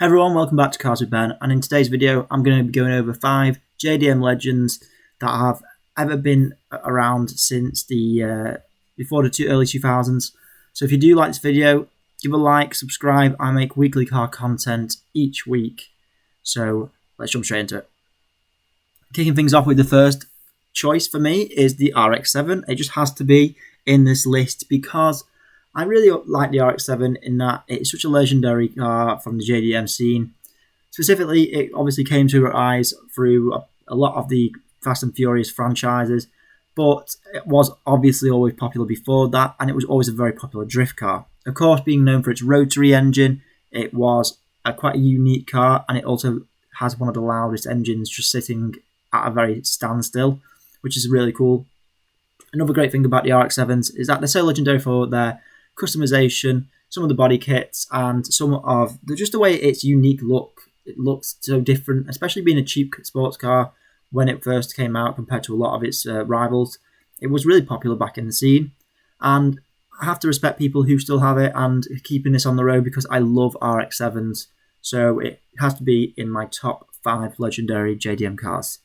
Hey everyone, welcome back to Cars with Ben, and in today's video I'm going to be going over 5 JDM legends that have ever been around since the before the early 2000s. So if you do like this video, give a like, subscribe. I make weekly car content each week, so let's jump straight into it. Kicking things off with the first choice for me is the RX7. It just has to be in this list because I really like the RX7 in that it's such a legendary car from the JDM scene. Specifically, it obviously came to our eyes through a lot of the Fast and Furious franchises, but it was obviously always popular before that, and it was always a very popular drift car. Of course, being known for its rotary engine, it was quite a unique car, and it also has one of the loudest engines just sitting at a very standstill, which is really cool. Another great thing about the RX-7s is that they're so legendary for their customization, some of the body kits, and some of just the way its unique look. It looks so different, especially being a cheap sports car when it first came out compared to a lot of its rivals. It was really popular back in the scene, and I have to respect people who still have it and keeping this on the road because I love RX-7s, so it has to be in my top 5 legendary JDM cars.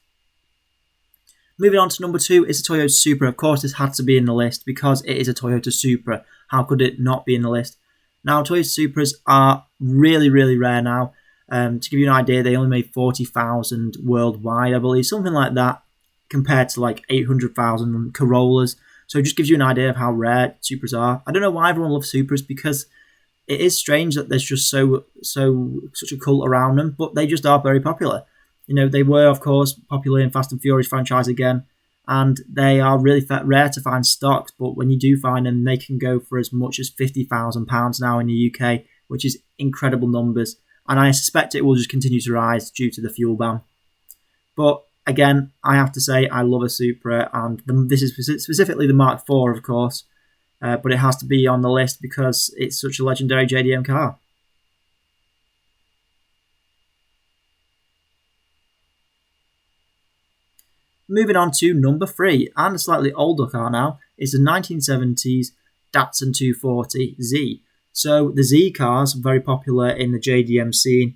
Moving on to number 2 is the Toyota Supra. Of course, this had to be in the list because it is a Toyota Supra. How could it not be in the list? Now, Toyota Supras are really, really rare now. To give you an idea, they only made 40,000 worldwide, I believe, something like that, compared to like 800,000 Corollas. So it just gives you an idea of how rare Supras are. I don't know why everyone loves Supras because it is strange that there's just such a cult around them, but they just are very popular. You know, they were, of course, popular in Fast and Furious franchise again, and they are really rare to find stocks, but when you do find them, they can go for as much as £50,000 now in the UK, which is incredible numbers, and I suspect it will just continue to rise due to the fuel ban. But again, I have to say I love a Supra, and this is specifically the Mark IV, of course, but it has to be on the list because it's such a legendary JDM car. Moving on to number 3, and a slightly older car now, is the 1970s Datsun 240Z. So the Z cars are very popular in the JDM scene,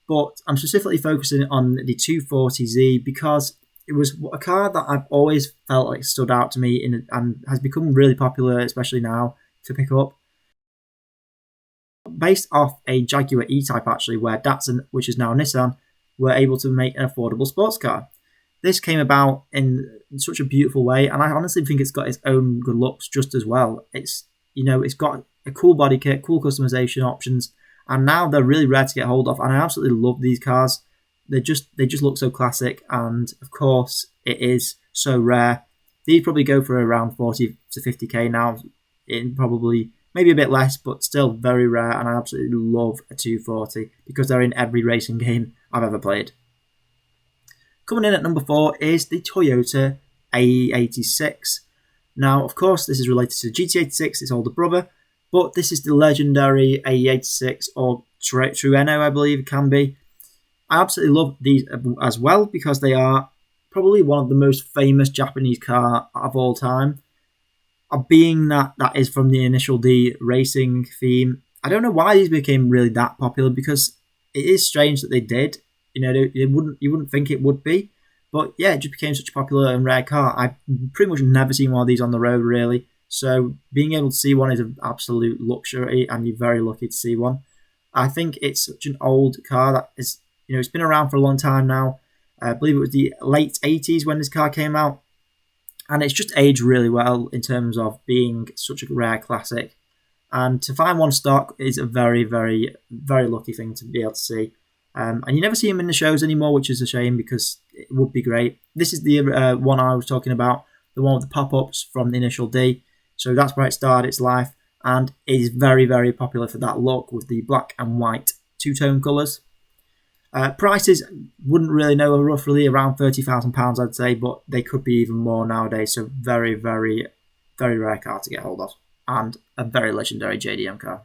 but I'm specifically focusing on the 240Z because it was a car that I've always felt like stood out to me and has become really popular, especially now, to pick up. Based off a Jaguar E-Type actually, where Datsun, which is now Nissan, were able to make an affordable sports car. This came about in such a beautiful way, and I honestly think it's got its own good looks just as well. It's got a cool body kit, cool customization options, and now they're really rare to get hold of. And I absolutely love these cars. They just look so classic, and of course it is so rare. These probably go for around 40 to 50k now, in probably maybe a bit less, but still very rare. And I absolutely love a 240 because they're in every racing game I've ever played. Coming in at number 4 is the Toyota AE86. Now, of course, this is related to the GT86, its older brother, but this is the legendary AE86, or Trueno, I believe it can be. I absolutely love these as well because they are probably one of the most famous Japanese car of all time. Being that is from the Initial D racing theme, I don't know why these became really that popular because it is strange that they did. You know, you wouldn't think it would be, but yeah, it just became such a popular and rare car. I've pretty much never seen one of these on the road, really. So being able to see one is an absolute luxury, and you're very lucky to see one. I think it's such an old car that is, it's been around for a long time now. I believe it was the late 80s when this car came out, and it's just aged really well in terms of being such a rare classic. And to find one stock is a very, very, very lucky thing to be able to see. And you never see them in the shows anymore, which is a shame because it would be great. This is the one I was talking about, the one with the pop-ups from the Initial D. So that's where it started its life, and it is very, very popular for that look with the black and white two-tone colours. Prices, wouldn't really know, roughly around £30,000 I'd say, but they could be even more nowadays. So very, very, very rare car to get hold of, and a very legendary JDM car.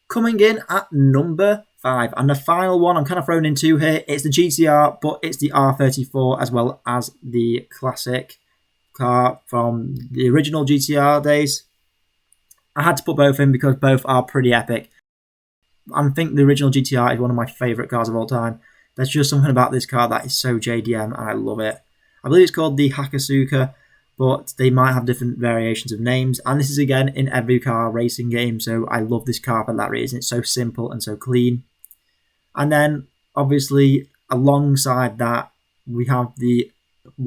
Coming in at number 5, and the final one I'm kind of thrown in two here, it's the GTR, but it's the R34 as well as the classic car from the original GTR days. I had to put both in because both are pretty epic. I think the original GTR is one of my favourite cars of all time. There's just something about this car that is so JDM and I love it. I believe it's called the Hakasuka, but they might have different variations of names. And this is again in every car racing game, so I love this car for that reason. It's so simple and so clean. And then obviously alongside that, we have the,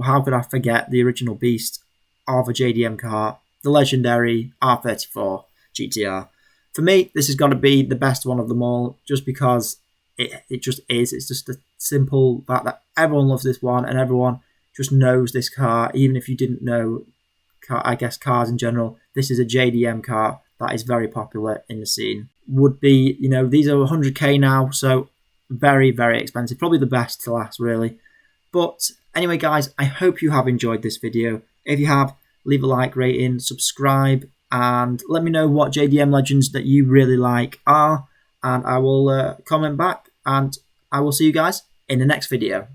how could I forget, the original beast of a JDM car, the legendary R34 GTR. For me, this has got to be the best one of them all, just because it just is. It's just a simple fact that everyone loves this one and everyone just knows this car. Even if you didn't know, I guess, cars in general, this is a JDM car that is very popular in the scene. Would be, you know, these are 100k now, so very, very expensive. Probably the best to last, really. But anyway, guys, I hope you have enjoyed this video. If you have, leave a like, rating, subscribe, and let me know what JDM legends that you really like are, and I will comment back, and I will see you guys in the next video.